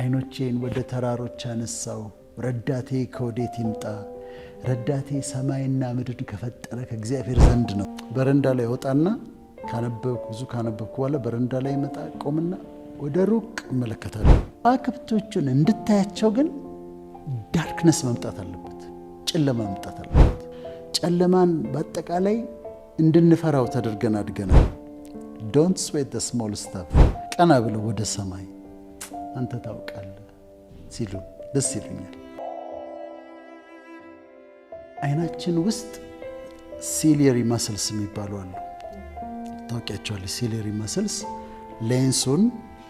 አይኖቼን ወደ ተራሮች አነሳው ረዳቴ ከወዴት ይምጣ ረዳቴ ሰማይና ምድርን ከፈጠረ ከእግዚአብሔር ዘንድ ነው። በረንዳ ላይ ወጣና ብዙ ካነበብኩ በኋላ በረንዳ ላይ መጣ ቆምና ወደ ሩቅ እመለከታለሁ። ከዋክብቶቹን እንድታያቸው ግን ዳርክነስ መምጣት አለበት፣ ጨለማ መምጣት አለበት። ጨለማን በአጠቃላይ እንድንፈራው ተደርገን አድገናል። ዶንት ስዌት ዘ ስሞል ስታፍ። ቀና ብለው ወደ ሰማይ አንተ ታውቃለህ ሲሉ ደስ ይሉኛል። አይናችን ውስጥ ሲሊየሪ መስልስ የሚባሉ አሉ። ታውቂያቸዋለሽ? ሲሊየሪ መስልስ ሌንሱን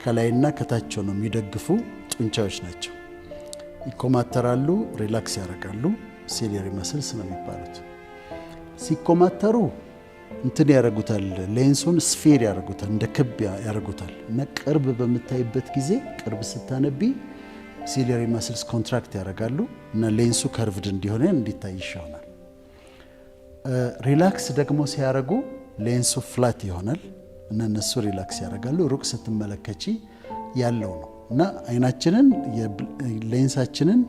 ከላይና ከታች ነው የሚደግፉ ጡንቻዎች ናቸው። ይኮማተራሉ፣ ሪላክስ ያደርጋሉ። ሲሊየሪ መስልስ ነው የሚባሉት። ሲኮማተሩ እንትን ያደርጉታል፣ ሌንሱን ስፌር ያደርጉታል፣ እንደ ክብ ያደርጉታል። እና ቅርብ በምታይበት ጊዜ ቅርብ ስታነቢ ሲሊየሪ መስልስ ኮንትራክት ያደርጋሉ እና ሌንሱ ከርቭድ እንዲሆን እንዲታይ ይሆናል። ሪላክስ ደግሞ ሲያደርጉ ሌንሱ ፍላት ይሆናል እና እነሱ ሪላክስ ያደርጋሉ። ሩቅ ስትመለከቺ ያለው ነው እና አይናችንን ሌንሳችንን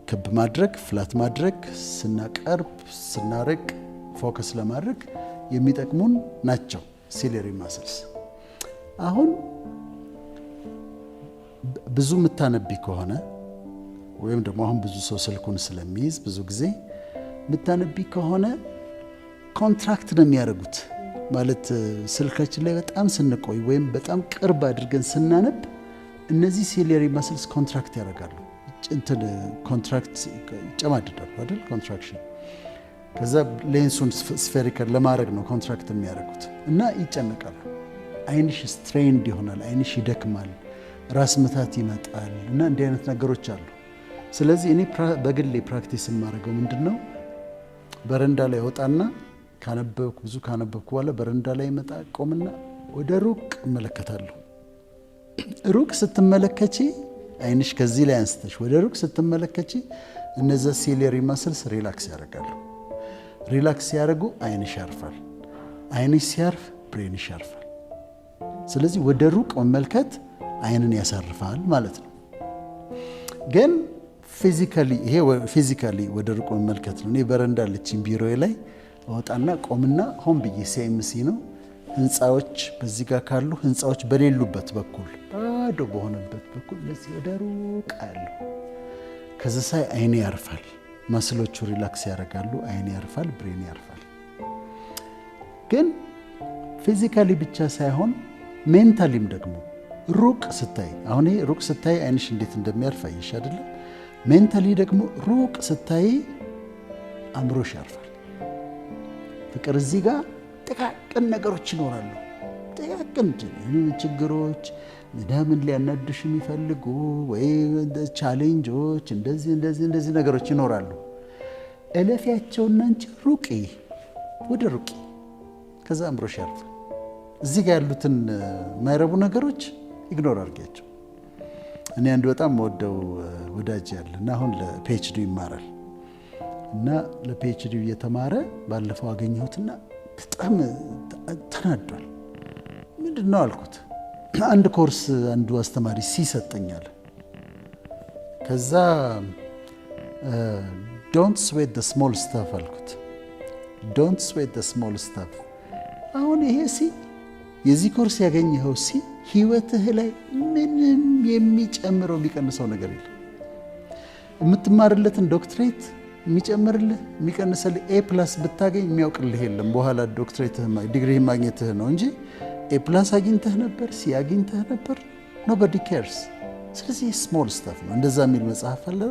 ክብ ማድረግ ፍላት ማድረግ ስናቀርብ ስናርቅ ፎከስ ለማድረግ የሚጠቅሙን ናቸው ሲሊየሪ መስልስ። አሁን ብዙ የምታነቢ ከሆነ ወይም ደግሞ አሁን ብዙ ሰው ስልኩን ስለሚይዝ ብዙ ጊዜ የምታነቢ ከሆነ ኮንትራክት ነው የሚያደርጉት። ማለት ስልካችን ላይ በጣም ስንቆይ ወይም በጣም ቅርብ አድርገን ስናነብ እነዚህ ሲሊየሪ መስልስ ኮንትራክት ያደርጋሉ። እንትን ኮንትራክት ይጨማድዳሉ አይደል? ኮንትራክሽን ከዛ ሌንሱን ስፌሪካል ለማድረግ ነው ኮንትራክት የሚያደርጉት እና ይጨነቃሉ። አይንሽ ስትሬንድ ይሆናል፣ አይንሽ ይደክማል፣ ራስ ምታት ይመጣል እና እንዲህ አይነት ነገሮች አሉ። ስለዚህ እኔ በግሌ ፕራክቲስ የማደርገው ምንድነው፣ በረንዳ ላይ ወጣና ብዙ ካነበብኩ በኋላ በረንዳ ላይ መጣ ቆምና ወደ ሩቅ እመለከታለሁ። ሩቅ ስትመለከቺ አይንሽ ከዚህ ላይ አንስተሽ ወደ ሩቅ ስትመለከቺ እነዛ ሲሊየሪ መስልስ ሪላክስ ያደርጋሉ። ሪላክስ ሲያደርጉ አይንሽ ያርፋል። አይንሽ ሲያርፍ ብሬንሽ ያርፋል። ስለዚህ ወደ ሩቅ መመልከት አይንን ያሳርፋል ማለት ነው። ግን ፊዚካሊ ወደ ሩቅ መመልከት ነው። እኔ በረንዳ አለችኝ ቢሮዬ ላይ ወጣና ቆምና ሆን ብዬ ሲኤምሲ ነው ህንፃዎች በዚህ ጋር ካሉ ህንፃዎች በሌሉበት በኩል ባዶ በሆነበት በኩል ለዚህ ወደ ሩቅ አያለሁ። ከዛ ሳይ አይኔ ያርፋል፣ መስሎቹ ሪላክስ ያደርጋሉ፣ አይኔ ያርፋል፣ ብሬን ያርፋል። ግን ፊዚካሊ ብቻ ሳይሆን ሜንታሊም ደግሞ ሩቅ ስታይ፣ አሁን ሩቅ ስታይ አይንሽ እንዴት እንደሚያርፍ አየሽ አይደለ? ሜንታሊ ደግሞ ሩቅ ስታይ አእምሮሽ ያርፋል። ፍቅር እዚህ ጋር ጥቃቅን ነገሮች ይኖራሉ። ጥቃቅን ችግሮች ምናምን ሊያናድሽ የሚፈልጉ ወይ ቻሌንጆች እንደዚህ ነገሮች ይኖራሉ። እለፊያቸውና እንጂ ሩቂ ወደ ሩቂ ከዛ አእምሮሽ ያርፋል። እዚህ ጋር ያሉትን የማይረቡ ነገሮች ኢግኖር አድርጊያቸው። እኔ አንድ በጣም ወደው ወዳጅ ያለና አሁን ለፒኤችዲ ይማራል እና ለፒኤችዲ እየተማረ ባለፈው አገኘሁትና በጣም ተናዷል። ምንድነው አልኩት። አንድ ኮርስ አንዱ አስተማሪ ሲሰጠኛል። ከዛ ዶንት ስዌት ዘ ስሞል ስታፍ አልኩት። ዶንት ስዌት ዘ ስሞል ስታፍ። አሁን ይሄ የዚህ ኮርስ ያገኘኸው ህይወትህ ላይ ምንም የሚጨምረው የሚቀንሰው ነገር የለም። የምትማርለትን ዶክትሬት የሚጨምርልህ የሚቀንስልህ ኤ+ ብታገኝ የሚያውቅልህ የለም። በኋላ ዲግሪ ማግኘትህ ነው እንጂ ኤ+ አግኝተህ ነበር አግኝተህ ነበር ኖበዲ ኬርስ። ስለዚህ ስሞል ስታፍ ነው። እንደዛ የሚል መጽሐፍ አለ።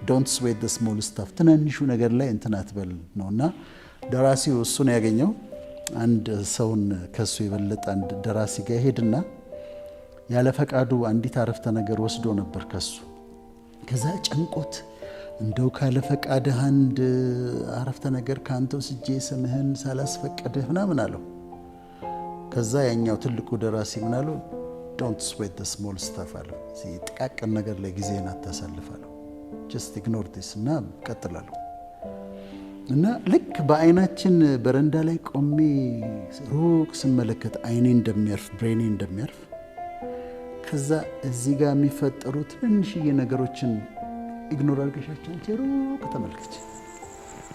ዶንት ስዌት ዘ ስሞል ስታፍ፣ ትናንሹ ነገር ላይ እንትን አትበል ነውና ደራሲው እሱን ያገኘው አንድ ሰውን ከሱ የበለጠ አንድ ደራሲ ጋር ሄድና ያለ ፈቃዱ አንዲት አረፍተ ነገር ወስዶ ነበር ከሱ። ከዛ ጨንቆት እንደው ካለ ፈቃድህ አንድ አረፍተ ነገር ካንተ ወስጄ ስምህን ሳላስፈቀድህ ምናምን አለው። ከዛ ያኛው ትልቁ ደራሲ ምን አለው? ዶንት ስዌት ዘ ስሞል ስታፍ አለው። ጥቃቅን ነገር ላይ ጊዜህን አታሳልፍ አለው። ጀስት ኢግኖር ዲስ እና ቀጥላለሁ። እና ልክ በአይናችን በረንዳ ላይ ቆሜ ሩቅ ስመለከት አይኔ እንደሚያርፍ ብሬኔ እንደሚያርፍ ከዛ እዚህ ጋር የሚፈጠሩ ትንሽዬ ነገሮችን ኢግኖር አድርገሻቸው አንቺ ሩቅ ተመልከች።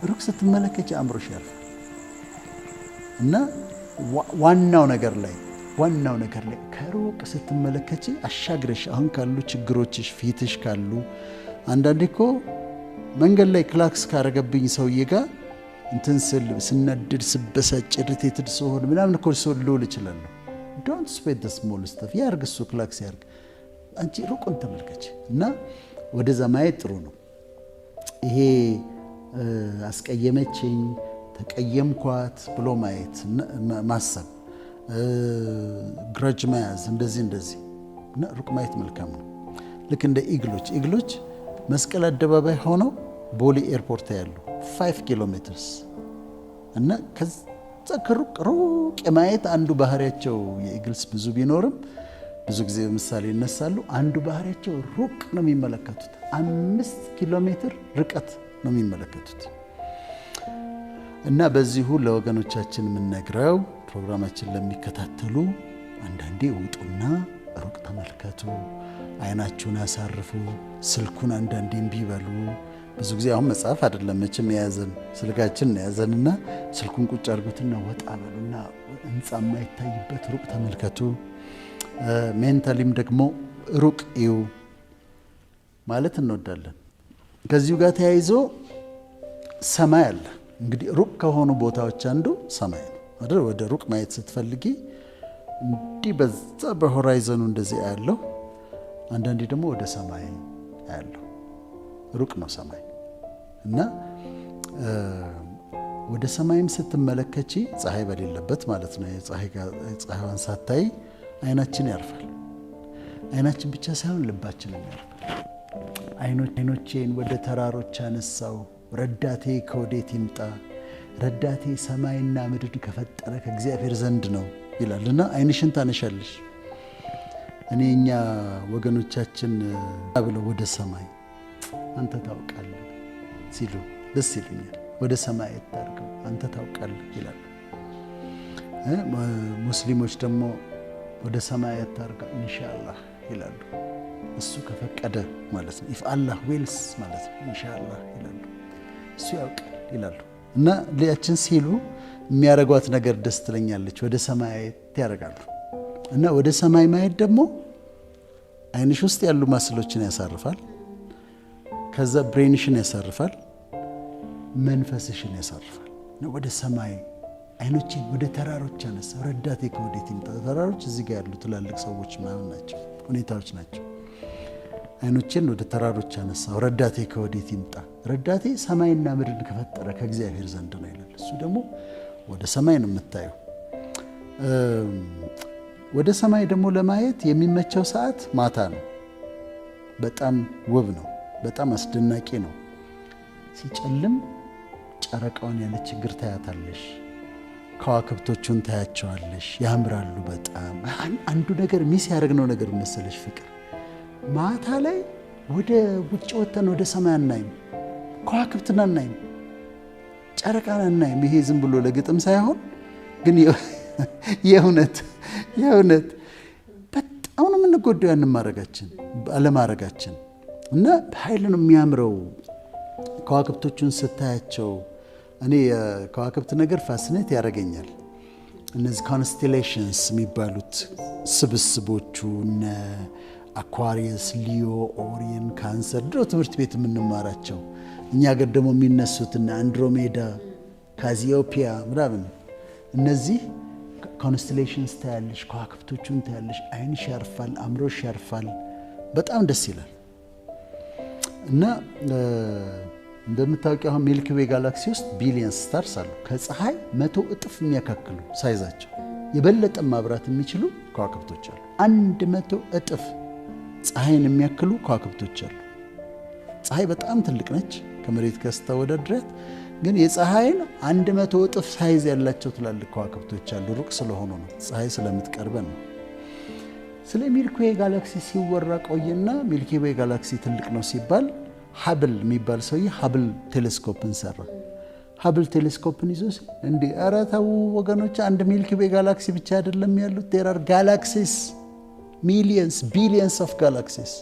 ሩቅ ስትመለከች አእምሮሽ ያርፋል እና ዋናው ነገር ላይ ከሩቅ ስትመለከች አሻግረሽ አሁን ካሉ ችግሮችሽ ፊትሽ ካሉ አንዳንዴ እኮ መንገድ ላይ ክላክስ ካረገብኝ ሰውዬ ጋር እንትን ስናድድ ስበሳጭ ኢሪቴትድ ስሆን ምናምን እኮ ሰው ልውል እችላለሁ። ዶንት ስፔት ዘ ስሞል ስተፍ ያርግ እሱ ክላክስ ያርግ፣ አንቺ ሩቁን ተመልከች እና ወደዛ ማየት ጥሩ ነው። ይሄ አስቀየመችኝ ተቀየምኳት ብሎ ማየት ማሰብ ግረጅ መያዝ እንደዚህ እና ሩቅ ማየት መልካም ነው። ልክ እንደ ኢግሎች መስቀል አደባባይ ሆነው ቦሌ ኤርፖርት ያሉ 5 ኪሎ ሜትርስ እና ከዛ ከሩቅ የማየት አንዱ ባህሪያቸው የኢግልስ ብዙ ቢኖርም ብዙ ጊዜ ምሳሌ ይነሳሉ። አንዱ ባህሪያቸው ሩቅ ነው የሚመለከቱት፣ 5 ኪሎ ሜትር ርቀት ነው የሚመለከቱት። እና በዚሁ ለወገኖቻችን የምንነግረው ፕሮግራማችን ለሚከታተሉ አንዳንዴ ውጡና ሩቅ ተመልከቱ፣ አይናችሁን ያሳርፉ፣ ስልኩን አንዳንዴ እምቢ በሉ። ብዙ ጊዜ አሁን መጽሐፍ አይደለም መቼም የያዘን ስልካችን የያዘንና ስልኩን ቁጭ አድርጉትና ወጣ በሉና ህንፃ የማይታይበት ሩቅ ተመልከቱ። ሜንታሊም ደግሞ ሩቅ እዩ ማለት እንወዳለን። ከዚሁ ጋር ተያይዞ ሰማይ አለ። እንግዲህ ሩቅ ከሆኑ ቦታዎች አንዱ ሰማይ ነው አይደል? ወደ ሩቅ ማየት ስትፈልጊ እንዲህ በዛ በሆራይዘኑ እንደዚህ ያለው፣ አንዳንዴ ደግሞ ወደ ሰማይ ያለው ሩቅ ነው ሰማይ እና ወደ ሰማይም ስትመለከቺ ፀሐይ በሌለበት ማለት ነው። ፀሐይዋን ሳታይ አይናችን ያርፋል። አይናችን ብቻ ሳይሆን ልባችንም ያርፋል። አይኖቼን ወደ ተራሮች አነሳው፣ ረዳቴ ከወዴት ይምጣ? ረዳቴ ሰማይና ምድር ከፈጠረ ከእግዚአብሔር ዘንድ ነው ይላል እና አይንሽን ታነሻለሽ። እኛ ወገኖቻችን ብለው ወደ ሰማይ አንተ ታውቃለህ ሲሉ ደስ ይለኛል። ወደ ሰማይ ታርገው አንተ ታውቃለህ ይላሉ። ሙስሊሞች ደግሞ ወደ ሰማይ ታርገው ኢንሻአላህ ይላሉ። እሱ ከፈቀደ ማለት ነው። ኢፍ አላህ ዊልስ ማለት ነው። ኢንሻአላህ ይላሉ። እሱ ያውቃል ይላሉ እና ለያችን ሲሉ የሚያረጓት ነገር ደስ ትለኛለች። ወደ ሰማይ ያረጋሉ እና ወደ ሰማይ ማየት ደግሞ አይንሽ ውስጥ ያሉ ማስሎችን ያሳርፋል። ከዛ ብሬንሽን ያሳርፋል፣ መንፈስሽን ያሳርፋል። ወደ ሰማይ አይኖችን ወደ ተራሮች አነሳ፣ ረዳቴ ከወዴት ይምጣ? ተራሮች እዚህ ጋር ያሉ ትላልቅ ሰዎች ምናምን ናቸው፣ ሁኔታዎች ናቸው። አይኖችን ወደ ተራሮች አነሳው፣ ረዳቴ ከወዴት ይምጣ? ረዳቴ ሰማይና ምድርን ከፈጠረ ከእግዚአብሔር ዘንድ ነው ይላል። እሱ ደግሞ ወደ ሰማይ ነው የምታየው። ወደ ሰማይ ደግሞ ለማየት የሚመቸው ሰዓት ማታ ነው። በጣም ውብ ነው፣ በጣም አስደናቂ ነው። ሲጨልም ጨረቃውን ያለ ችግር ታያታለሽ፣ ከዋክብቶቹን ታያቸዋለሽ፣ ያምራሉ በጣም። አንዱ ነገር ሚስ ያደረግነው ነገር መሰለሽ ፍቅር፣ ማታ ላይ ወደ ውጭ ወጥተን ወደ ሰማይ አናይም፣ ከዋክብትን አናይም፣ ጨረቃን አናይም። ይሄ ዝም ብሎ ለግጥም ሳይሆን ግን የእውነት በጣም ነው የምንጎዳው ያንን ማድረጋችን አለማድረጋችን። እና በኃይል ነው የሚያምረው ከዋክብቶቹን ስታያቸው። እኔ የከዋክብት ነገር ፋሲኔት ያደርገኛል። እነዚህ ኮንስቴሌሽንስ የሚባሉት ስብስቦቹ እነ አኳሪየስ፣ ሊዮ፣ ኦሪየን፣ ካንሰር ድሮ ትምህርት ቤት የምንማራቸው፣ እኛ ሀገር ደግሞ የሚነሱት እነ አንድሮሜዳ፣ ካዚዮፒያ ምናምን፣ እነዚህ ኮንስቴሌሽንስ ታያለሽ፣ ከዋክብቶቹን ታያለሽ፣ አይንሽ ያርፋል፣ አእምሮሽ ያርፋል። በጣም ደስ ይላል። እና እንደምታውቂው አሁን ሚልኪ ዌይ ጋላክሲ ውስጥ ቢሊየንስ ስታርስ አሉ። ከፀሐይ 100 እጥፍ የሚያካክሉ ሳይዛቸው የበለጠ ማብራት የሚችሉ ከዋክብቶች አሉ። 100 እጥፍ ፀሐይን የሚያክሉ ከዋክብቶች አሉ። ፀሐይ በጣም ትልቅ ነች ከመሬት ጋር ስታወዳድራት፣ ግን የፀሐይን 100 እጥፍ ሳይዝ ያላቸው ትላልቅ ከዋክብቶች አሉ። ሩቅ ስለሆኑ ነው፣ ፀሐይ ስለምትቀርበን ነው። ስለ ሚልኪ ዌይ ጋላክሲ ሲወራ ቆየና ሚልኪ ዌይ ጋላክሲ ትልቅ ነው ሲባል ሀብል የሚባል ሰውዬ ሀብል ቴሌስኮፕን ሰራ። ሀብል ቴሌስኮፕን ይዞ እንዴ ኧረ ተው ወገኖች፣ አንድ ሚልኪ ዌይ ጋላክሲ ብቻ አይደለም ያሉት፣ ዴር አር ጋላክሲስ ሚሊየንስ ቢሊየንስ ኦፍ ጋላክሲስ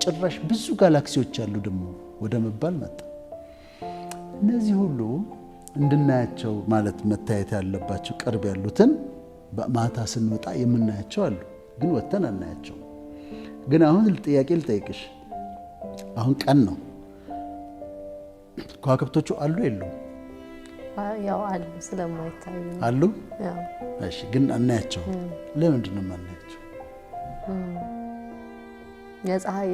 ጭራሽ ብዙ ጋላክሲዎች አሉ ደግሞ ወደ መባል መጣ። እነዚህ ሁሉ እንድናያቸው ማለት መታየት ያለባቸው ቅርብ ያሉትን ማታ ስንወጣ የምናያቸው አሉ፣ ግን ወተን አናያቸው። ግን አሁን ጥያቄ ልጠይቅሽ፣ አሁን ቀን ነው፣ ከዋክብቶቹ አሉ የሉም? ያው አሉ፣ ስለማይታዩ አሉ። ያው እሺ፣ ግን አናያቸው። ለምንድን ነው የማናያቸው? የፀሐይ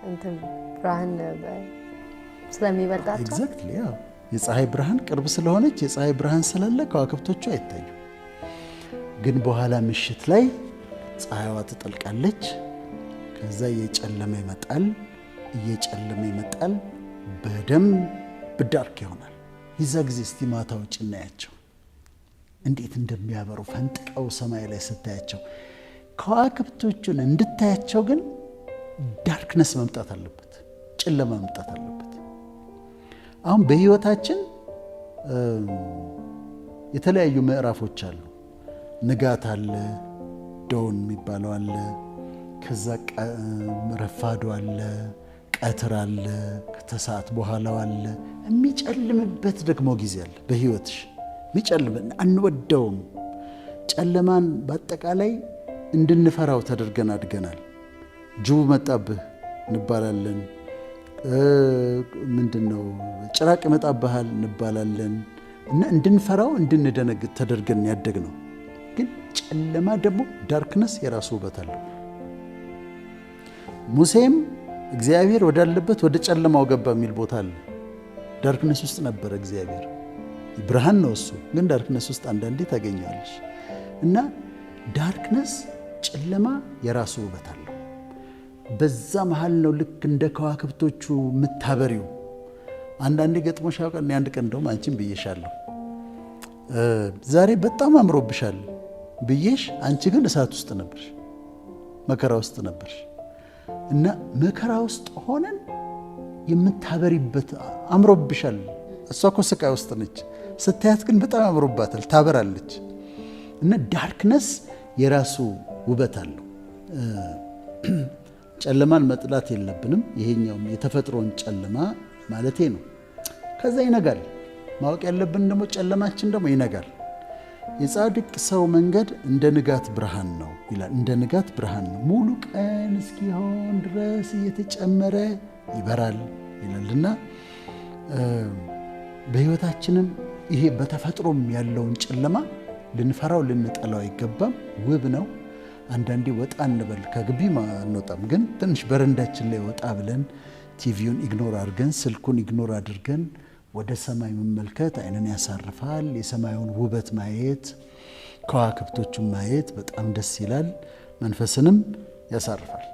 እንትን ብርሃን ስለሚበልጣቸው ኤግዛክትሊ። ያው የፀሐይ ብርሃን ቅርብ ስለሆነች የፀሐይ ብርሃን ስላለ ከዋክብቶቹ አይታዩ። ግን በኋላ ምሽት ላይ ፀሐይዋ ትጠልቃለች። ከዛ እየጨለመ ይመጣል፣ እየጨለመ ይመጣል፣ በደንብ ዳርክ ይሆናል። የዛ ጊዜ እስቲ ማታ ውጭ እናያቸው እንዴት እንደሚያበሩ ፈንጥቀው ሰማይ ላይ ስታያቸው። ከዋክብቶቹን እንድታያቸው ግን ዳርክነስ መምጣት አለበት፣ ጨለማ መምጣት አለበት። አሁን በህይወታችን የተለያዩ ምዕራፎች አሉ። ንጋት አለ፣ ዶን የሚባለው አለ፣ ከዛ ረፋዱ አለ፣ ቀትር አለ፣ ከተሰዓት በኋላው አለ። የሚጨልምበት ደግሞ ጊዜ አለ በህይወትሽ። የሚጨልም አንወደውም። ጨለማን በአጠቃላይ እንድንፈራው ተደርገን አድገናል። ጅቡ መጣብህ እንባላለን። ምንድነው ጭራቅ ይመጣብሃል እንባላለን። እና እንድንፈራው እንድንደነግጥ ተደርገን ያደግነው። ግን ጨለማ ደግሞ ዳርክነስ የራሱ ውበት አለው። ሙሴም እግዚአብሔር ወዳለበት ወደ ጨለማው ገባ የሚል ቦታ አለ። ዳርክነስ ውስጥ ነበረ እግዚአብሔር። ብርሃን ነው እሱ፣ ግን ዳርክነስ ውስጥ አንዳንዴ ታገኘዋለሽ። እና ዳርክነስ ጨለማ የራሱ ውበት አለው። በዛ መሃል ነው ልክ እንደ ከዋክብቶቹ የምታበሪው። አንዳንዴ ገጥሞሽ ያውቃል? አንድ ቀን እንደውም አንቺን ብዬሻለሁ፣ ዛሬ በጣም አምሮብሻል ብዬሽ፣ አንቺ ግን እሳት ውስጥ ነበርሽ፣ መከራ ውስጥ ነበርሽ። እና መከራ ውስጥ ሆነን የምታበሪበት አምሮብሻል። እሷ እኮ ስቃይ ውስጥ ነች፣ ስታያት ግን በጣም አምሮባታል፣ ታበራለች። እና ዳርክነስ የራሱ ውበት አለው። ጨለማን መጥላት የለብንም። ይሄኛውም የተፈጥሮን ጨለማ ማለቴ ነው። ከዛ ይነጋል። ማወቅ ያለብን ደግሞ ጨለማችን ደግሞ ይነጋል። የጻድቅ ሰው መንገድ እንደ ንጋት ብርሃን ነው ይላል። እንደ ንጋት ብርሃን ነው፣ ሙሉ ቀን እስኪሆን ድረስ እየተጨመረ ይበራል ይላልና በሕይወታችንም ይሄ በተፈጥሮም ያለውን ጨለማ ልንፈራው ልንጠላው አይገባም። ውብ ነው። አንዳንዴ ወጣ እንበል፣ ከግቢ አንወጣም፣ ግን ትንሽ በረንዳችን ላይ ወጣ ብለን ቲቪውን ኢግኖር አድርገን ስልኩን ኢግኖር አድርገን ወደ ሰማይ መመልከት አይንን ያሳርፋል። የሰማዩን ውበት ማየት፣ ከዋክብቶቹን ማየት በጣም ደስ ይላል፣ መንፈስንም ያሳርፋል።